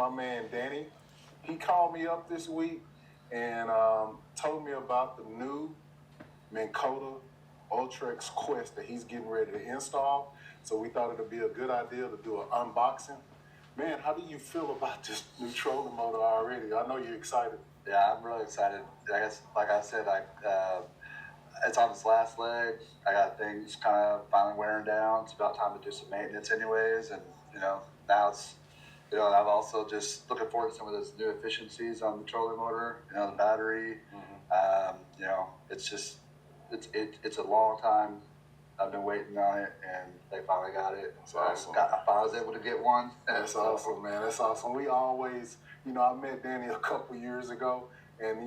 my man Danny. He called me up this week and told me about the new Minn Kota Ultrex Quest that he's getting ready to install. So we thought it'd be a good idea to do an unboxing. Man, how do you feel about this new trolling motor already? I know you're excited. Yeah, I'm really excited. I guess, like I said, it's on its last leg. I got things kind of finally wearing down. It's about time to do some maintenance anyways. And, now it's, I'm also just looking forward to some of those new efficiencies on the trolling motor, the battery. It's a long time. I've been waiting on it, and they finally got it. So awesome. I was able to get one. That's awesome, man. That's awesome. We always, I met Danny a couple years ago, and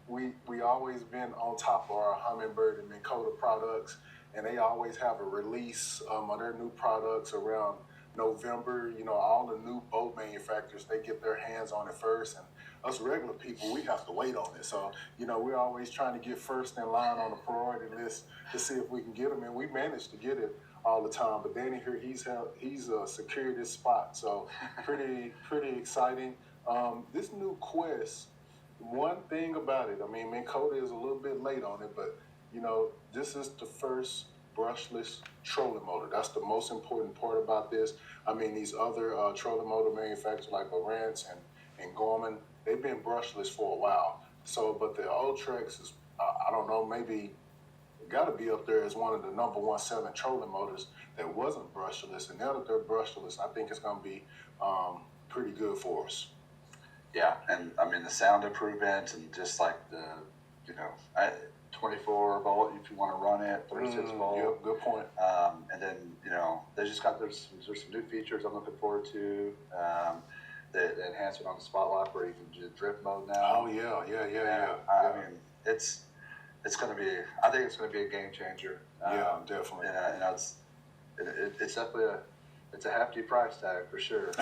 we always been on top of our Humminbird and Minn Kota products, and they always have a release of their new products around November. All the new boat manufacturers, they get their hands on it first, and us regular people, we have to wait on it. So, we're always trying to get first in line on the priority list to see if we can get them, and we managed to get it all the time. But Danny here, he's secured this spot, so pretty exciting. This new Quest, one thing about it, Minn Kota is a little bit late on it, but this is the first brushless trolling motor. That's the most important part about this. These other trolling motor manufacturers like Ultrex and Gorman, they've been brushless for a while. So, but the Ultrex is, I don't know, maybe it got to be up there as one of the #1 selling trolling motors that wasn't brushless. And now that they're brushless, I think it's going to be pretty good for us. Yeah, and the sound improvements and just like the, 24 volt if you want to run it, 36 volt. Yep, good point. And then, they just got there's some new features I'm looking forward to. The enhancement on the spot lock where you can do drift mode now. Oh yeah. It's going to be. I think it's going to be a game changer. Definitely. It's definitely it's a hefty price tag for sure.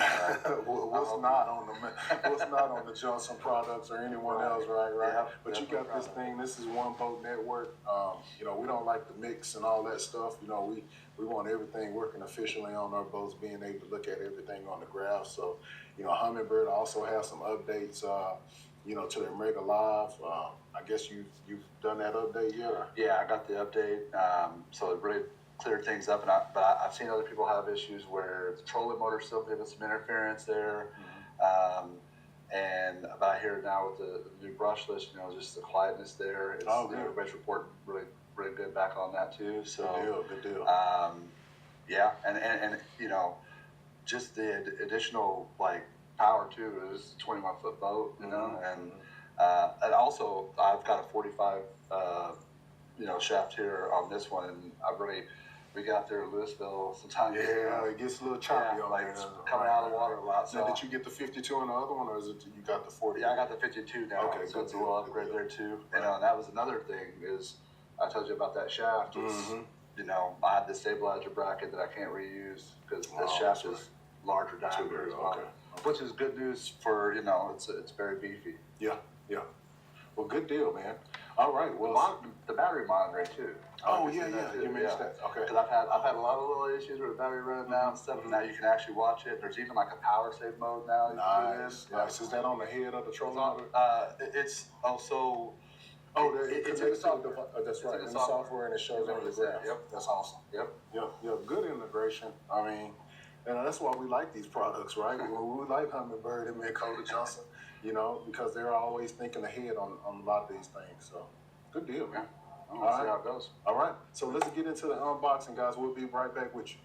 What's not on the Johnson products or anyone else, right? Yeah, but you got this thing. This is One Boat Network. We don't like the mix and all that stuff. We want everything working efficiently on our boats, being able to look at everything on the graph. So, Humminbird also has some updates, to their Mega Live. I guess you've done that update yet? Or? Yeah, I but it really cleared things up. But I've seen other people have issues where the trolling motor still giving some interference there. But I hear now with the new brushless, just the quietness there. Everybody's reporting really good back on that too. So good deal. And just the additional power too. It was a 21-foot boat, and also I've got a 45 shaft here on this one, and we got there in Louisville sometimes. Yeah, it gets a little choppy on there. It's coming out of the water a lot. So now, did you get the 52 on the other one, or is it you got the 40? Yeah, I got the 52 now. Okay, so it's a little upgrade there too. Right. And that was another thing is I told you about that shaft. I had the stabilizer bracket that I can't reuse because the shaft is larger diameter as well, which is good news for it's very beefy. Yeah. Well, good deal, man. All right. Well, the battery monitoring too. Oh yeah. You mentioned that. Okay. Because I've had a lot of little issues with the battery running down and stuff. And now you can actually watch it. There's even like a power save mode now. Nice. Is that on the head of the trolling motor? It's also. It's in the software. That's right. In the software, and it shows on the graph. Yep. That's awesome. Yep. Good integration. And that's why we like these products, right? We like Humminbird and Minn Kota Johnson, because they're always thinking ahead on a lot of these things. So, good deal, man. All right. See how it goes. All right. So let's get into the unboxing, guys. We'll be right back with you.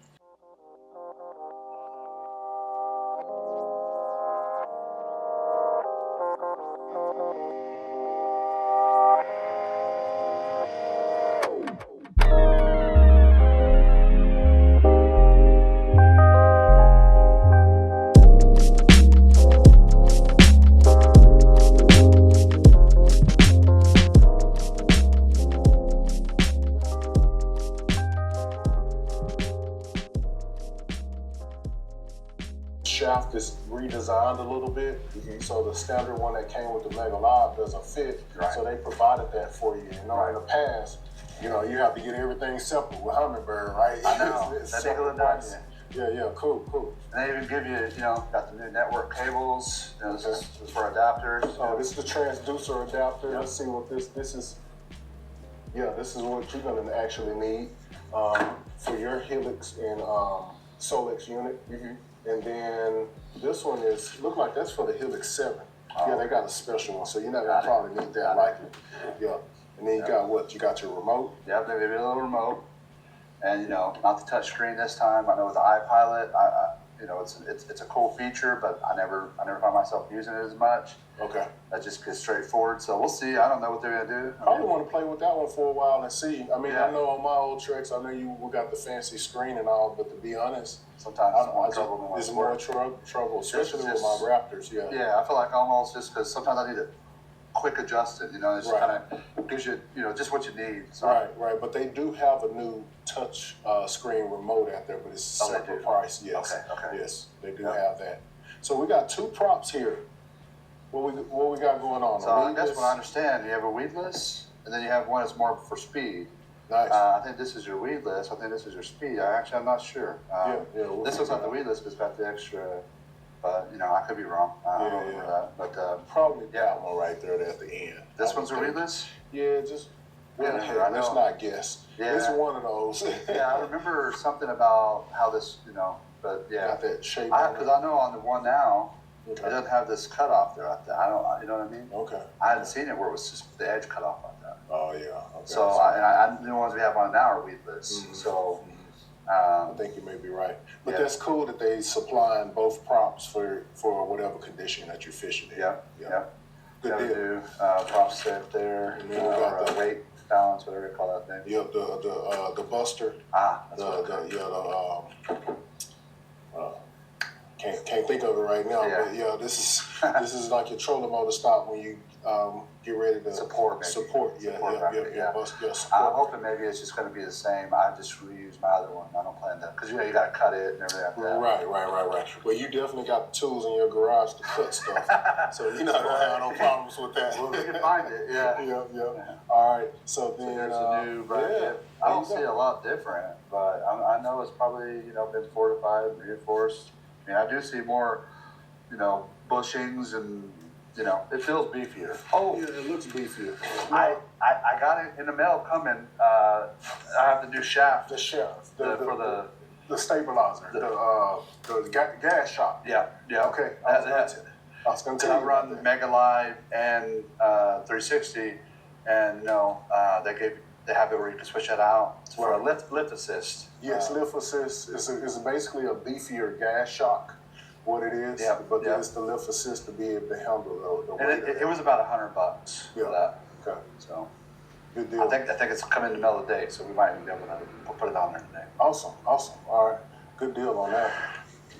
Shaft is redesigned a little bit, so the standard one that came with the Mega Live doesn't fit. Right. So they provided that for you. In the past, you have to get everything simple with Humminbird, right? I know. It's simple parts. Yeah. Cool. And they even give you, got the new network cables. This is for adapters. Oh, this is the transducer adapter. Yep. Let's see what this is. Yeah, this is what you're gonna actually need for your Helix and Solex unit. And then this one look like that's for the Helix 7. Yeah, they got a special one, so you're not gonna probably need that like it. Yeah. And then you got what? You got your remote? Yep, maybe a little remote. And not the touch screen this time. I know with the iPilot, it's a cool feature, but I never find myself using it as much. Okay. That just gets straightforward. So we'll see. I don't know what they're gonna do. Probably want to play with that one for a while and see. I mean, I know on my Ultrex, I know we got the fancy screen and all, but to be honest, sometimes it's more trouble, especially with my Raptors. Yeah. Yeah, I feel like almost just because sometimes I need it quick adjusted. It just kind of gives you, just what you need. So. Right. But they do have a new touch screen remote out there, but it's a separate price. Yes. Okay. Yes, they do have that. So we got 2 props here. What we got going on? So I guess what I understand, you have a weedless, and then you have one that's more for speed. Nice. I think this is your weedless. I think this is your speed. I'm not sure. This looks like the weedless, but it's got the extra. But I could be wrong. I don't remember that. But probably that one right there at the end. This one's a weedless. Yeah, just. Let's not guess. Yeah. It's one of those. I remember something about how this, but yeah. Got that shape. Because I know on the one now. Okay. It doesn't have this cutoff there like that. You know what I mean? Okay. I hadn't seen it where it was just the edge cut off like that. Oh yeah. Okay. So the ones we have on now are weedless. So I think you may be right. But that's cool that they supplying both props for whatever condition that you're fishing in. Yeah. Good deal. Do prop set there. And then we got the weight balance, whatever you call that thing. Yep. The buster. Can't think of it right now, but yeah, this is like your trolling motor stop when you get ready to support. Support. I'm hoping maybe it's just going to be the same. I just reuse my other one. I don't plan to, because you got to cut it and everything like that. Right. Well, you definitely got the tools in your garage to cut stuff, so you're not gonna have no problems with that. Well, we can find it. Yeah. All right. So then there's a new bracket. I don't see a lot different, but I know it's probably been fortified, reinforced. I mean, I do see more, bushings and, it feels beefier. Oh, yeah, it looks beefier. I got it in the mail coming. I have the new shaft. The shaft. For the stabilizer. The gas shock. Yeah. Okay. I was going to tell you run Mega Live and 360, and they have it where you can switch that out for a lift assist. Yes, lift assist is basically a beefier gas shock. What it is, but it's the lift assist to be able to handle the weight. It was about $100 for that. Okay, so good deal. I think it's coming in the middle of the day, so we might even be able to put it on there today. Awesome. All right, good deal on that.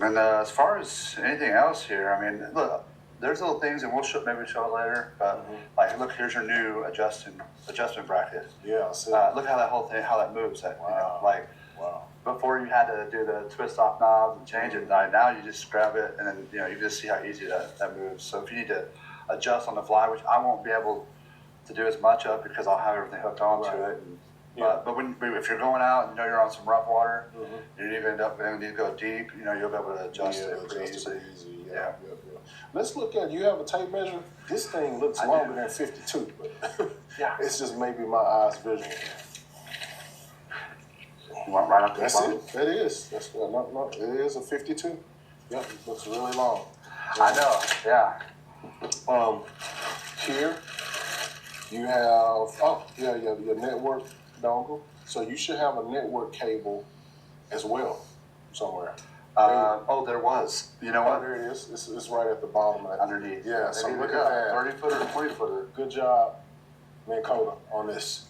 And as far as anything else here, I mean, look. There's little things, and maybe show it later. But look, here's your new adjustment bracket. Yeah, I see. Look how that whole thing, how that moves. Wow. Before you had to do the twist off knobs and change it. Now you just grab it, and then you just see how easy that moves. So if you need to adjust on the fly, which I won't be able to do as much of because I'll have everything hooked onto it. But if you're going out and you're on some rough water, you need to end up need to go deep. You'll be able to adjust it pretty easy. Yeah. Let's look at. You have a tape measure. This thing looks longer than 52, but it's just maybe my eyes vision. You want right up That's it. That is. That's It is a 52. Yep, it looks really long. I know. Yeah. Here you have your network dongle. So you should have a network cable as well somewhere. There was. You know what? There it is. It's right at the bottom. Underneath. Yeah, so look at that. 30-footer, 20-footer. Good job, Minn Kota, on this.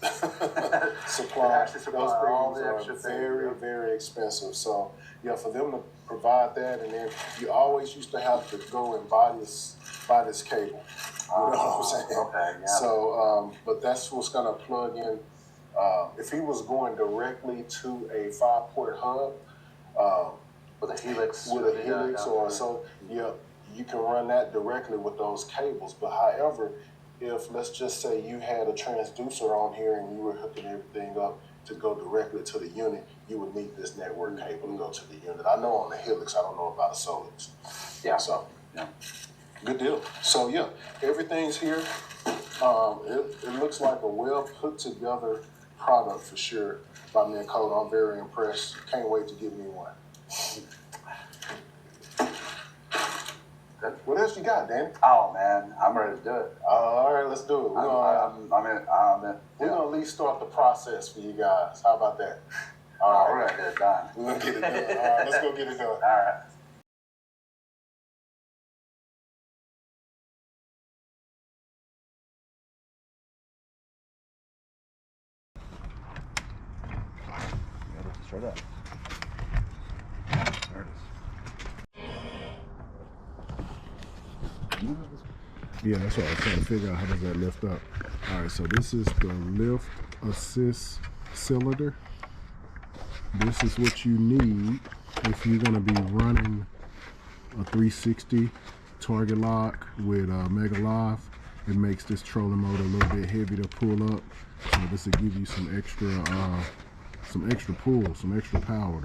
Supply. Those things are very, very expensive. So, for them to provide that, and then you always used to have to go and buy this cable. You know what I'm saying? Okay, yeah. So, but that's what's going to plug in. If he was going directly to a 5-port hub, with a helix, or so, you can run that directly with those cables. But however, if let's just say you had a transducer on here and you were hooking everything up, to go directly to the unit, you would need this network cable to go to the unit. I know on the Helix, I don't know about the Solix. Yeah. So, yeah. Good deal. So, yeah, everything's here. It looks like a well put together product for sure by Minn Kota. I'm very impressed. Can't wait to get me one. What else you got, Danny? Oh man, I'm ready to do it. All right, let's do it. I'm in. We're gonna at least start the process for you guys. How about that? All right, we're gonna get it done. We're gonna get it done. All right, let's go get it done. All right. Try that. There it is. Yeah, that's what I was trying to figure out. How does that lift up? All right, so this is the lift assist cylinder. This is what you need if you're going to be running a 360 target lock with Mega Live. It makes this trolling motor a little bit heavy to pull up, so this will give you some extra pull, some extra power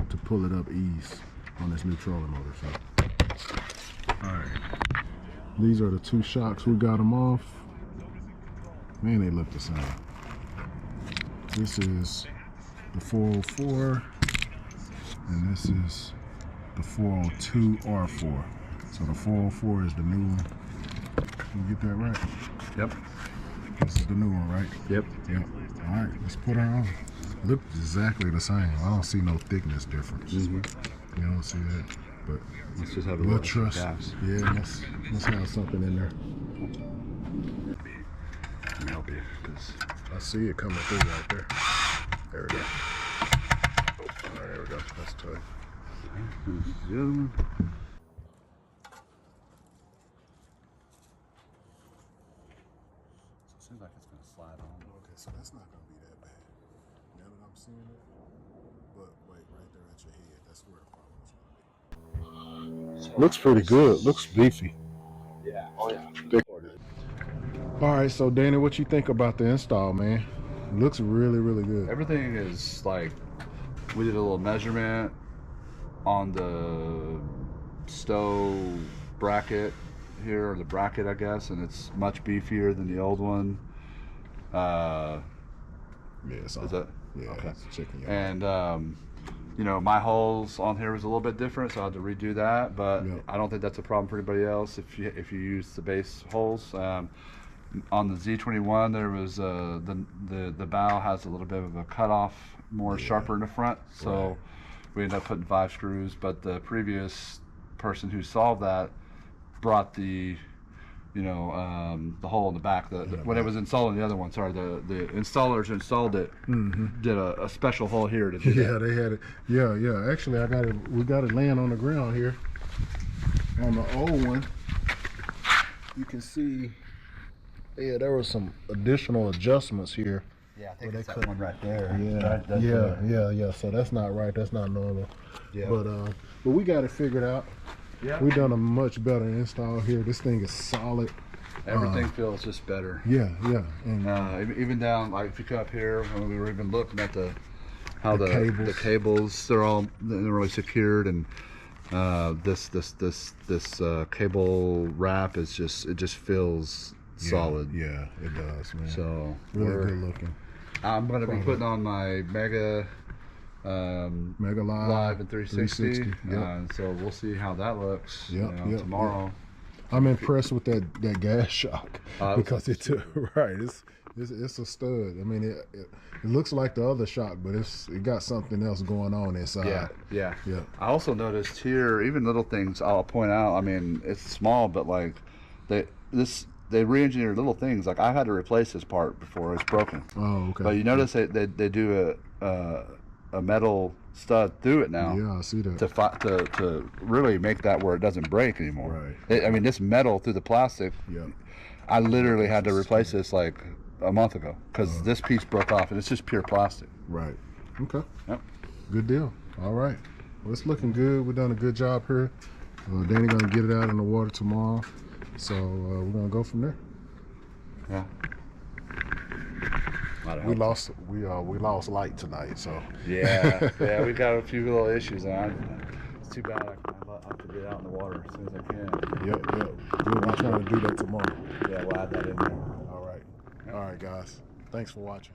to pull it up ease on this new trolling motor. So, all right, these are the two shocks. We got them off. Man, they look the same. This is the 404, and this is the 402 R4. So the 404 is the new one. You get that right? Yep. This is the new one, right? Yep. Yep. All right, let's put her on. Look exactly the same. I don't see no thickness difference. You don't see that, but Let's just have a we'll little trust. gas. Yeah, let's have something in there. Let me help you, because I see it coming through right there. There we go. All right, there we go. That's tight. the other one. Seems like it's gonna slide on. Okay, so that's not gonna be that bad. Now that I'm seeing it, but wait, right there at your head, that's where the problem is gonna be. Looks pretty good. Looks beefy. Yeah. Oh yeah. All right, so Danny, what you think about the install, man? Looks really, really good. Everything is like, we did a little measurement on the stow bracket here, or the bracket, I guess, and it's much beefier than the old one. Yeah, it's Is that? Yeah, Okay. it's chicken. Yeah. And you know, my holes on here was a little bit different, so I had to redo that. But Yep. I don't think that's a problem for anybody else if you use the base holes. On the Z21, there was the bow has a little bit of a cutoff, more sharper in the front, so we ended up putting 5 screws. But the previous person who solved that brought the the hole in the back. When it was installing the other one, sorry, the installers who installed it did a special hole here to do that. They had it. Yeah. Actually, we got it laying on the ground here. On the old one, you can see. Yeah, there were some additional adjustments here. Yeah, I think it's that one right there. Yeah. So that's not right. That's not normal. Yeah. But we got it figured out. Yeah. We done a much better install here. This thing is solid. Everything feels just better. Yeah. And Even down, like if you come up here, when we were even looking at the cables, they're really secured, and this cable wrap is just feels solid. Yeah, it does, man. So really good looking. I'm gonna be putting on my Mega Live and 360. So we'll see how that looks tomorrow. I'm impressed with that gas shock because it's a stud. I mean, it looks like the other shock, but it got something else going on inside. Yeah. I also noticed here, even little things I'll point out. I mean, it's small, but like they re-engineered little things. Like I had to replace this part before it's broken. Oh, okay. But you notice they do a metal stud through it now. Yeah, I see that. To really make that where it doesn't break anymore. Right. I mean, this metal through the plastic. Yeah. I literally had to replace this like a month ago because this piece broke off, and it's just pure plastic. Right. Okay. Yep. Good deal. All right. Well, it's looking good. We've done a good job here. Danny gonna get it out in the water tomorrow, so we're gonna go from there. Yeah. we lost light tonight, so Yeah, we got a few little issues, and it's too bad. I have to get out in the water as soon as I can. Yep. We'll be trying to do that tomorrow. Yeah, we'll add that in there. All right, guys. Thanks for watching.